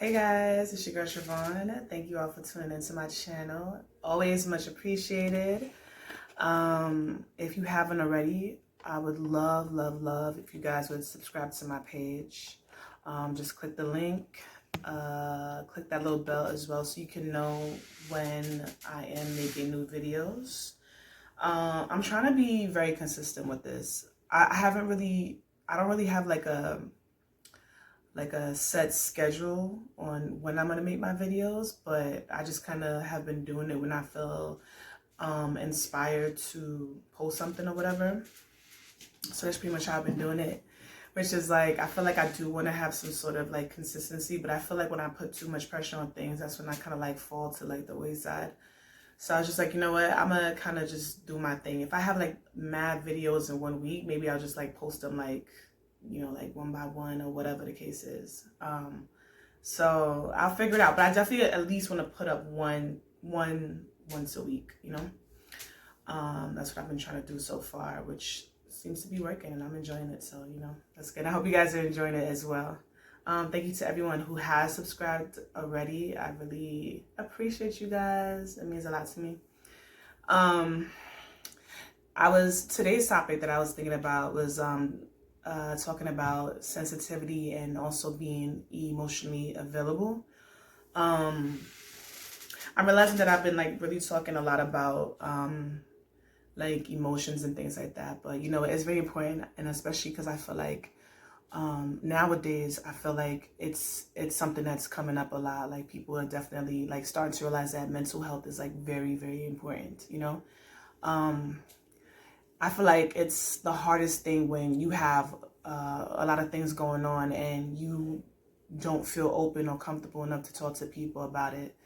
Hey guys, it's your girl Siobhan. Thank you all for tuning into my channel. Always much appreciated. If you haven't already, I would love if you guys would subscribe to my page. Just click the link, click that little bell as well so you can know when I am making new videos. I'm trying to be very consistent with this. I don't really have like a set schedule on when I'm gonna make my videos, but I just kind of have been doing it when I feel inspired to post something or whatever. So that's pretty much how I've been doing it, which is like I feel like I do want to have some sort of like consistency, but I feel like when I put too much pressure on things, that's when I kind of like fall to like the wayside. So I was just like, you know what, I'm gonna kind of just do my thing. If I have like mad videos in 1 week, maybe I'll just like post them like, you know, like one by one or whatever the case is. So I'll figure it out, but I definitely at least want to put up one once a week, you know. That's what I've been trying to do so far, which seems to be working, and I'm enjoying it. So, you know, that's good. I hope you guys are enjoying it as well. Thank you to everyone who has subscribed already. I really appreciate you guys. It means a lot to me. Today's topic that I was thinking about was talking about sensitivity and also being emotionally available. I'm realizing that I've been like really talking a lot about like emotions and things like that, but you know, it's very important, and especially because I feel like nowadays I feel like it's something that's coming up a lot. Like people are definitely like starting to realize that mental health is like very important, you know. I feel like it's the hardest thing when you have a lot of things going on and you don't feel open or comfortable enough to talk to people about it.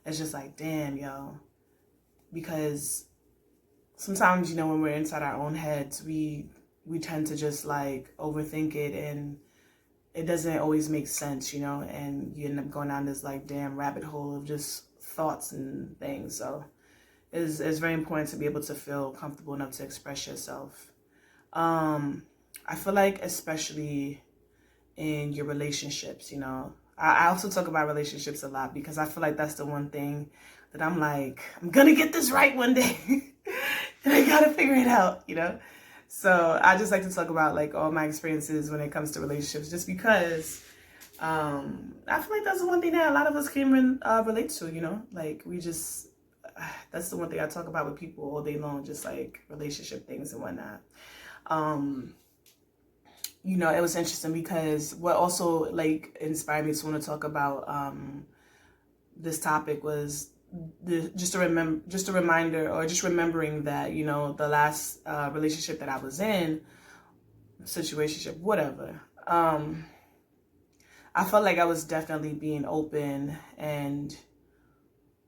It's just like, damn, yo. Because sometimes, you know, when we're inside our own heads, we tend to just like overthink it, and it doesn't always make sense, you know, and you end up going down this like damn rabbit hole of just thoughts and things. So it's very important to be able to feel comfortable enough to express yourself. I feel like especially in your relationships, you know, I also talk about relationships a lot because I feel like that's the one thing that I'm like, I'm gonna get this right one day and I gotta figure it out, you know. So I just like to talk about like all my experiences when it comes to relationships, just because I feel like that's the one thing that a lot of us can relate to, you know. Like we just that's the one thing I talk about with people all day long, just like relationship things and whatnot. You know, it was interesting because what also like inspired me to want to talk about this topic was just a reminder, or just remembering that, you know, the last relationship that I was in, situationship, whatever. I felt like I was definitely being open and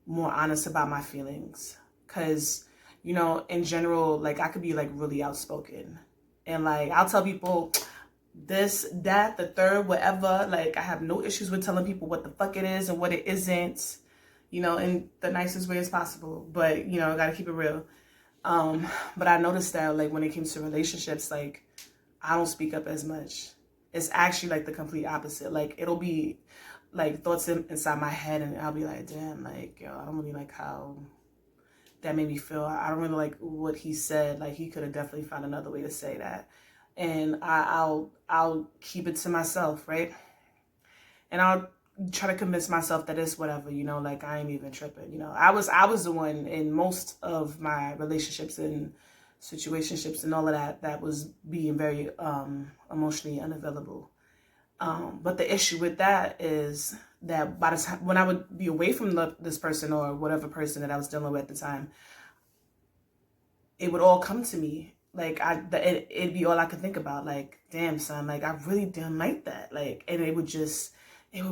more honest about my feelings, because, you know, in general, like I could be like really outspoken, and like I'll tell people this, that, the third, whatever. Like I have no issues with telling people what the fuck it is and what it isn't, you know, in the nicest way as possible. But, you know, I gotta keep it real. But I noticed that like when it came to relationships, like I don't speak up as much. It's actually like the complete opposite. Like it'll be like thoughts inside my head, and I'll be like, damn, like, yo, I don't really like how that made me feel. I don't really like what he said. Like he could have definitely found another way to say that. And I'll keep it to myself, right? And I'll try to convince myself that it's whatever, you know, like I ain't even tripping, you know. I was the one in most of my relationships and situationships and all of that was being very emotionally unavailable. But the issue with that is that by the time when I would be away from this person or whatever person that I was dealing with at the time, it would all come to me. Like it'd be all I could think about. Like, damn, son, like I really didn't like that. Like, and it would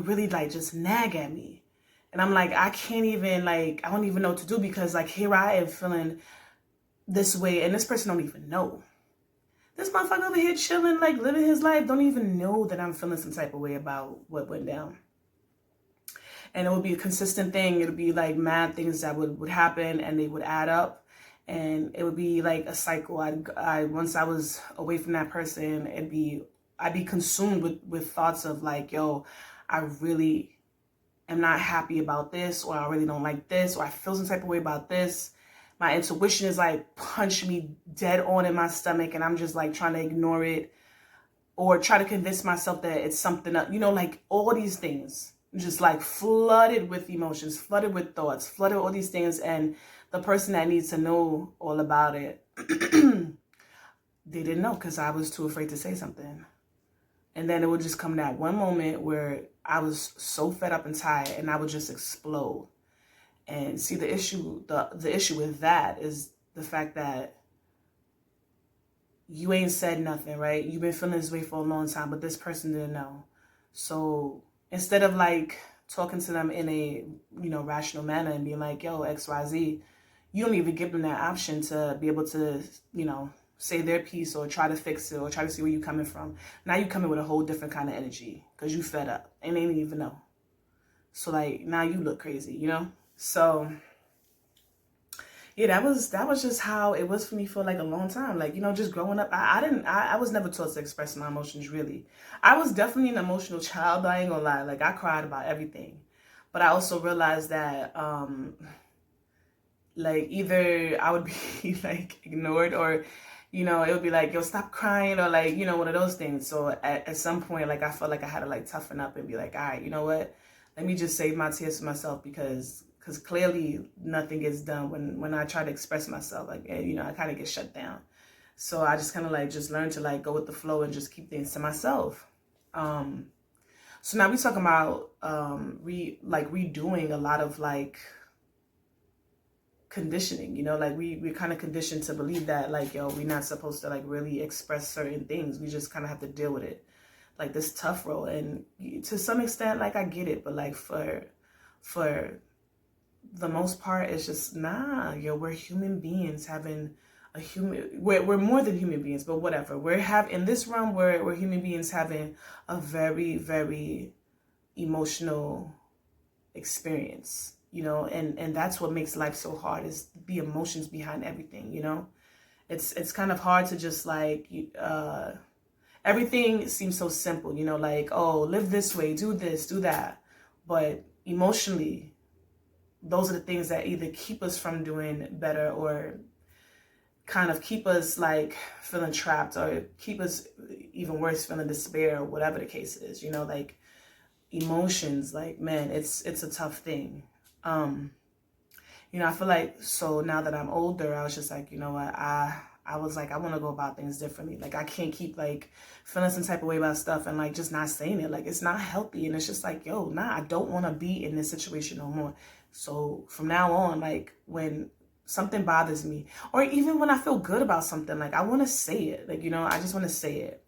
really like just nag at me. And I'm like, I can't even, like, I don't even know what to do, because like here I am feeling this way and this person don't even know. This motherfucker over here chilling, like living his life, don't even know that I'm feeling some type of way about what went down. And it would be a consistent thing. It would be like mad things that would happen, and they would add up. And it would be like a cycle. I once I was away from that person, I'd be consumed with thoughts of like, yo, I really am not happy about this, or I really don't like this, or I feel some type of way about this, my intuition is like punching me dead on in my stomach, and I'm just like trying to ignore it or try to convince myself that it's something else, like all these things, just like flooded with emotions, flooded with thoughts, flooded with all these things. And the person that needs to know all about it, they didn't know because I was too afraid to say something. And then it would just come that one moment where I was so fed up and tired, and I would just explode. And see, the issue with that is the fact that you ain't said nothing, right? You've been feeling this way for a long time, but this person didn't know. So instead of like talking to them in a, rational manner and being like, yo, XYZ, you don't even give them that option to be able to, say their piece or try to fix it or try to see where you're coming from. Now you come in with a whole different kind of energy because you fed up and they didn't even know. So like now you look crazy, So yeah, that was just how it was for me for like a long time. Like, just growing up, I was never taught to express my emotions really. I was definitely an emotional child, I ain't gonna lie. Like I cried about everything. But I also realized that like either I would be like ignored or it would be like, yo, stop crying, or like, one of those things. So at some point, like, I felt like I had to like toughen up and be like, all right, you know what? Let me just save my tears for myself because clearly nothing gets done when I try to express myself. Like, I kind of get shut down. So I just kind of like just learned to like go with the flow and just keep things to myself. So now we talking about redoing a lot of like conditioning, like we're kind of conditioned to believe that like, yo, we're not supposed to like really express certain things. We just kind of have to deal with it, like this tough role. And to some extent, like I get it, but like for the most part, it's just we're human beings having we're more than human beings, but whatever. In this realm, we're human beings having a very, very emotional experience, and that's what makes life so hard, is the emotions behind everything. It's kind of hard to just like everything seems so simple, like, oh, live this way, do this, do that, but emotionally those are the things that either keep us from doing better or kind of keep us like feeling trapped, or keep us even worse feeling despair, or whatever the case is. Like emotions, like, man, it's a tough thing. I feel like, so now that I'm older, I was just like, you know what, I was like, I want to go about things differently. Like I can't keep like feeling some type of way about stuff and like just not saying it. Like it's not healthy, and it's just like, yo, nah, I don't want to be in this situation no more. So from now on, like when something bothers me, or even when I feel good about something, like I want to say it. Like, I just want to say it.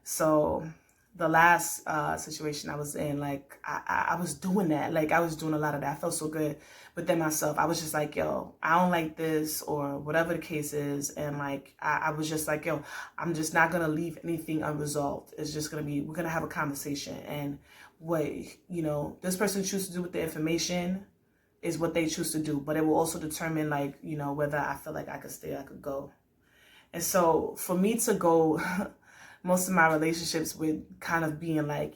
So the last situation I was in, like I was doing that. Like I was doing a lot of that. I felt so good within myself. I was just like, yo, I don't like this, or whatever the case is. And like, I was just like, yo, I'm just not going to leave anything unresolved. It's just going to be, we're going to have a conversation, and what, this person chooses to do with the information is what they choose to do. But it will also determine like, whether I feel like I could stay, I could go. And so for me to go most of my relationships with kind of being like,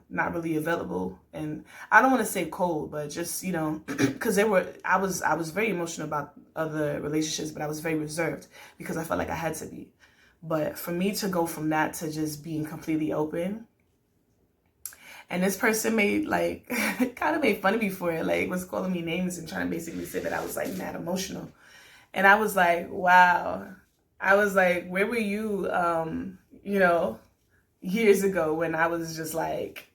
not really available. And I don't want to say cold, but just, because I was very emotional about other relationships, but I was very reserved because I felt like I had to be. But for me to go from that to just being completely open, and this person made like, kind of made fun of me for it, like was calling me names and trying to basically say that I was like mad emotional. And I was like, wow. I was like, where were you, years ago when I was just like,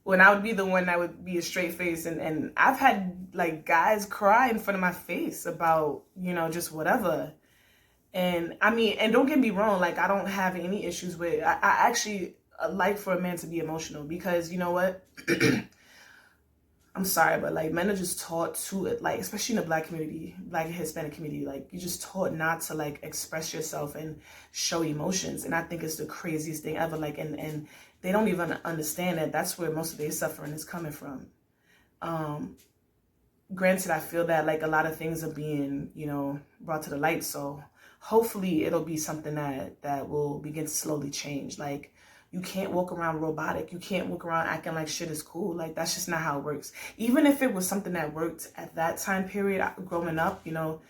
when I would be the one that would be a straight face. And I've had like guys cry in front of my face about, just whatever. And I mean, and don't get me wrong, like I don't have any issues with, I actually like for a man to be emotional, because you know what? I'm sorry, but like men are just taught to it, like especially in the Black community, Black and Hispanic community, like you're just taught not to like express yourself and show emotions. And I think it's the craziest thing ever. Like, and they don't even understand that that's where most of their suffering is coming from. Granted, I feel that like a lot of things are being, brought to the light. So hopefully it'll be something that will begin to slowly change. Like, You can't walk around robotic. You can't walk around acting like shit is cool. Like, that's just not how it works. Even if it was something that worked at that time period growing up, you know,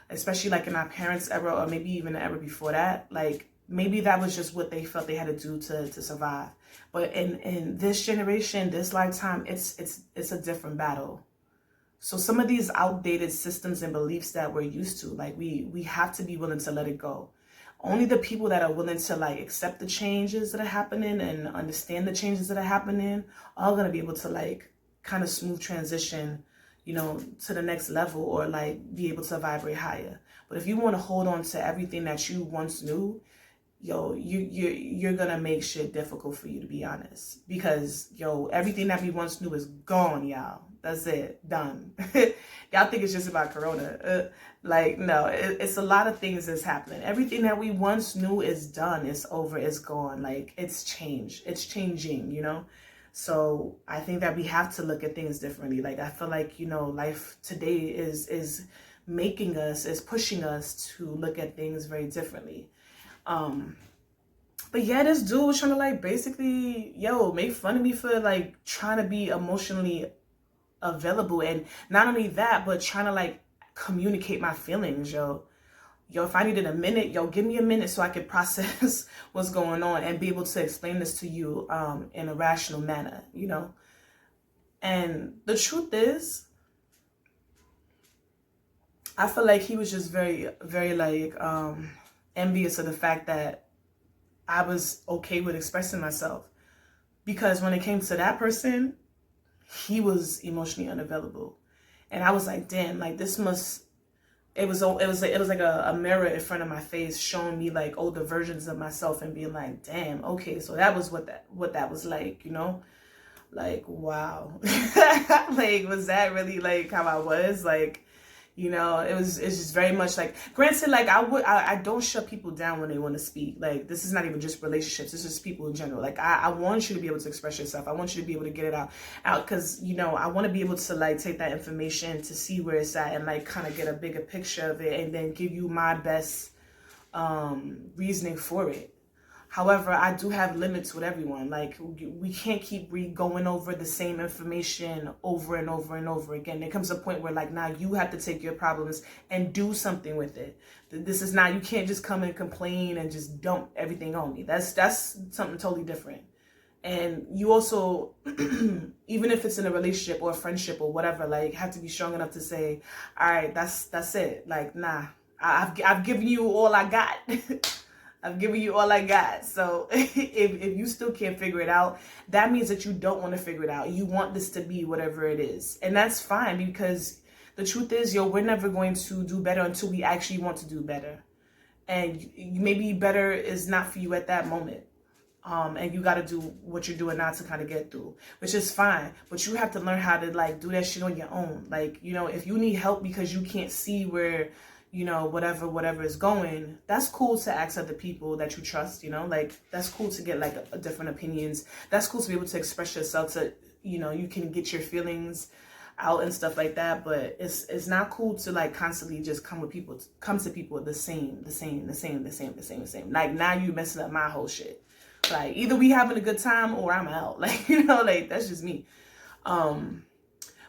especially like in our parents' era, or maybe even the era before that, like maybe that was just what they felt they had to do to survive. But in this generation, this lifetime, it's a different battle. So some of these outdated systems and beliefs that we're used to, like we have to be willing to let it go. Only the people that are willing to like accept the changes that are happening and understand the changes that are happening are going to be able to like kind of smooth transition, you know, to the next level, or like be able to vibrate higher. But if you want to hold on to everything that you once knew, yo, you're gonna make shit difficult for you, to be honest. Because yo, everything that we once knew is gone, y'all. That's it, done. Y'all think it's just about Corona? Like, no, it's a lot of things that's happening. Everything that we once knew is done. It's over. It's gone. Like, it's changed. It's changing. You know. So I think that we have to look at things differently. Like, I feel like, you know, life today is making us, is pushing us to look at things very differently. But yeah, this dude was trying to like basically, yo, make fun of me for like trying to be emotionally available. And not only that, but trying to like communicate my feelings, yo. Yo, if I needed a minute, yo, give me a minute so I could process what's going on and be able to explain this to you in a rational manner, you know. And the truth is, I feel like he was just very, very like envious of the fact that I was okay with expressing myself. Because when it came to that person, he was emotionally unavailable. And I was like, damn, like this must, it was like a mirror in front of my face showing me like older versions of myself and being like, damn, okay, so that was what that was like, you know? Like, wow. Like, was that really like how I was? Like, you know, it's just very much like, granted, like I don't shut people down when they want to speak. Like, this is not even just relationships. This is people in general. Like, I want you to be able to express yourself. I want you to be able to get it out. Cause you know, I want to be able to like take that information to see where it's at and like kind of get a bigger picture of it and then give you my best, reasoning for it. However, I do have limits with everyone. Like, we can't keep going over the same information over and over and over again. There comes a point where, like, now you have to take your problems and do something with it. This is not, you can't just come and complain and just dump everything on me. That's something totally different. And you also, even if it's in a relationship or a friendship or whatever, like, have to be strong enough to say, all right, that's it. Like, nah, I've given you all I got. I've given you all I got. So if you still can't figure it out, that means that you don't want to figure it out. You want this to be whatever it is. And that's fine, because the truth is, yo, we're never going to do better until we actually want to do better. And maybe better is not for you at that moment. And you got to do what you're doing now to kind of get through, which is fine. But you have to learn how to like do that shit on your own. Like, you know, if you need help because you can't see where, you know, whatever is going, that's cool to ask other people that you trust, you know, like that's cool to get like different opinions. That's cool to be able to express yourself, to, you know, you can get your feelings out and stuff like that. But it's not cool to like constantly just come to people the same. Like, now you messing up my whole shit. Like, either we having a good time or I'm out. Like, you know, like that's just me.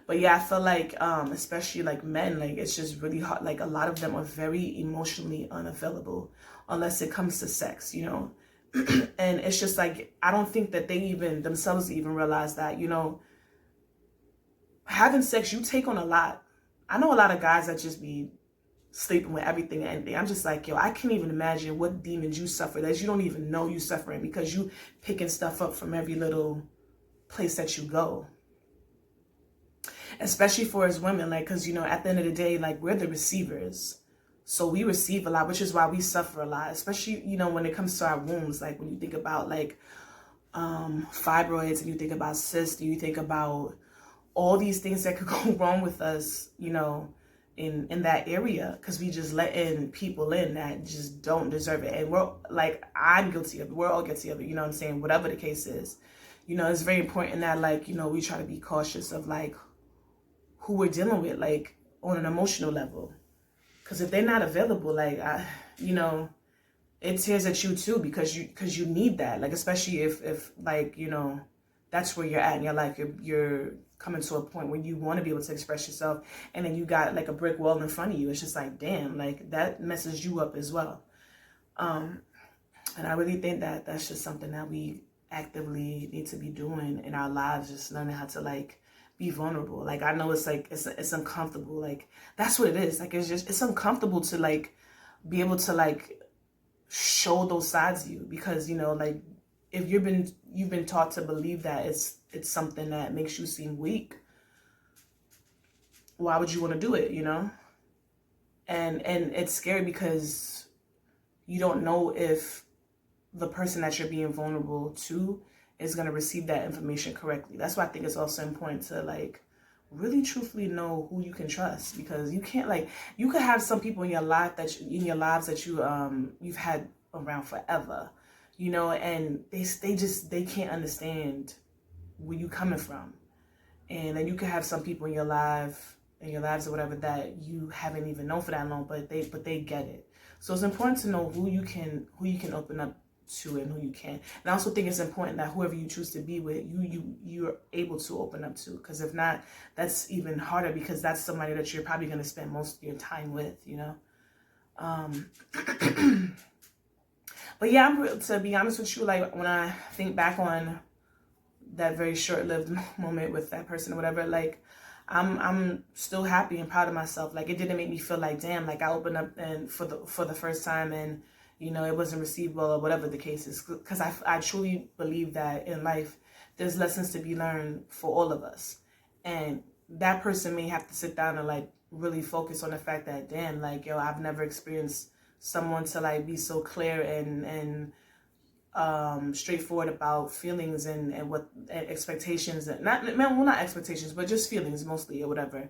But yeah, I feel like, especially like men, like it's just really hard. Like, a lot of them are very emotionally unavailable unless it comes to sex, you know? And it's just like, I don't think that they even themselves even realize that, you know, having sex, you take on a lot. I know a lot of guys that just be sleeping with everything and anything. I'm just like, yo, I can't even imagine what demons you suffer that you don't even know you suffering, because you picking stuff up from every little place that you go. Especially for us women, like, because, you know, at the end of the day, like, we're the receivers. So we receive a lot, which is why we suffer a lot, especially, you know, when it comes to our wombs. Like, when you think about, like, fibroids, and you think about cysts, and you think about all these things that could go wrong with us, you know, in that area, because we just let in people in that just don't deserve it. And we're, like, I'm guilty of it. We're all guilty of it, you know what I'm saying? Whatever the case is. You know, it's very important that, like, you know, we try to be cautious of, like, who we're dealing with, like, on an emotional level. Because if they're not available, like, you know, it tears at you too, because you need that, like, especially if like, you know, that's where you're at in your life. You're coming to a point where you want to be able to express yourself, and then you got like a brick wall in front of you. It's just like, damn, like that messes you up as well. And I really think that that's just something that we actively need to be doing in our lives, just learning how to like be vulnerable. Like, I know it's like, it's uncomfortable. Like, that's what it is. Like, it's uncomfortable to like be able to like show those sides of you, because, you know, like, if you've been taught to believe that it's something that makes you seem weak, why would you want to do it, you know? And it's scary because you don't know if the person that you're being vulnerable to is going to receive that information correctly. That's why I think it's also important to like really truthfully know who you can trust, because you can't, like, you could have some people in your life that you've had around forever, you know, and they can't understand where you coming from. And then you could have some people in your lives or whatever that you haven't even known for that long, but they get it. So it's important to know who you can open up to and who you can't. And I also think it's important that whoever you choose to be with, you're able to open up to, because if not, that's even harder, because that's somebody that you're probably going to spend most of your time with, you know. But yeah, to be honest with you, like, when I think back on that very short-lived moment with that person or whatever, like, I'm still happy and proud of myself. Like, it didn't make me feel like, damn, like I opened up and for the first time, and, you know, it wasn't received well, or whatever the case is. Because I truly believe that in life, there's lessons to be learned for all of us. And that person may have to sit down and like really focus on the fact that, damn, like, yo, I've never experienced someone to like be so clear and straightforward about feelings and what expectations, and not expectations, but just feelings mostly or whatever.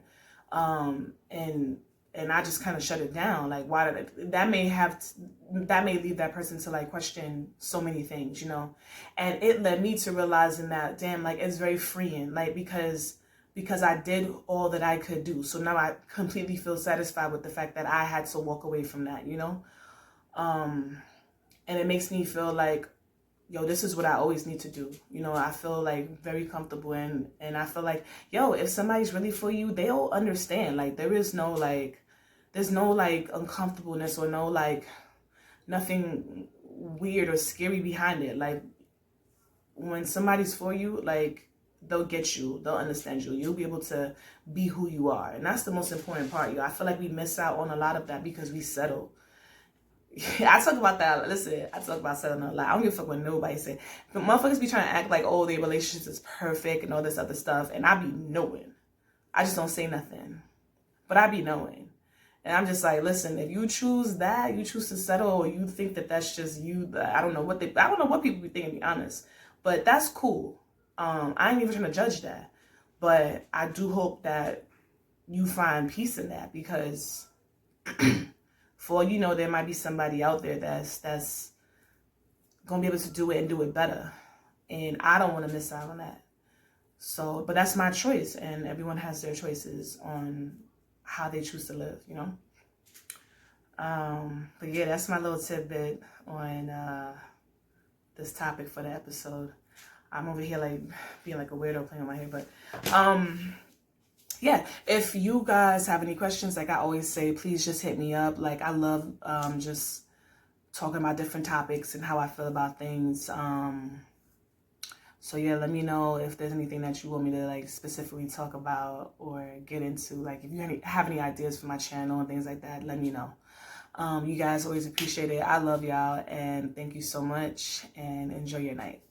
And I just kind of shut it down. Like, why did that may lead that person to like question so many things, you know. And it led me to realizing that, damn, like, it's very freeing, like, because I did all that I could do. So now I completely feel satisfied with the fact that I had to walk away from that, you know. And it makes me feel like, yo, this is what I always need to do. You know, I feel like very comfortable, and I feel like, yo, if somebody's really for you, they'll understand. Like, there's no like uncomfortableness, or no like nothing weird or scary behind it. Like, when somebody's for you, like, they'll get you, they'll understand you, you'll be able to be who you are. And that's the most important part, yo. I feel like we miss out on a lot of that because we settle. I talk about that. Listen, I talk about settling a lot. I don't give a fuck what nobody say. But motherfuckers be trying to act like, oh, their relationships is perfect and all this other stuff. And I be knowing. I just don't say nothing. But I be knowing. And I'm just like, listen, if you choose that, you choose to settle, or you think that that's just you, I don't know what people be thinking, to be honest. But that's cool. I ain't even trying to judge that. But I do hope that you find peace in that, because for all you know, there might be somebody out there that's gonna be able to do it and do it better, and I don't want to miss out on that. So, but that's my choice, and everyone has their choices on how they choose to live, you know. But yeah, that's my little tidbit on this topic for the episode. I'm over here like being like a weirdo playing with my hair, but yeah, if you guys have any questions, like I always say, please just hit me up. Like, I love just talking about different topics and how I feel about things. So yeah, let me know if there's anything that you want me to like specifically talk about or get into. Like, if you have any ideas for my channel and things like that, let me know. You guys always appreciate it. I love y'all, and thank you so much, and enjoy your night.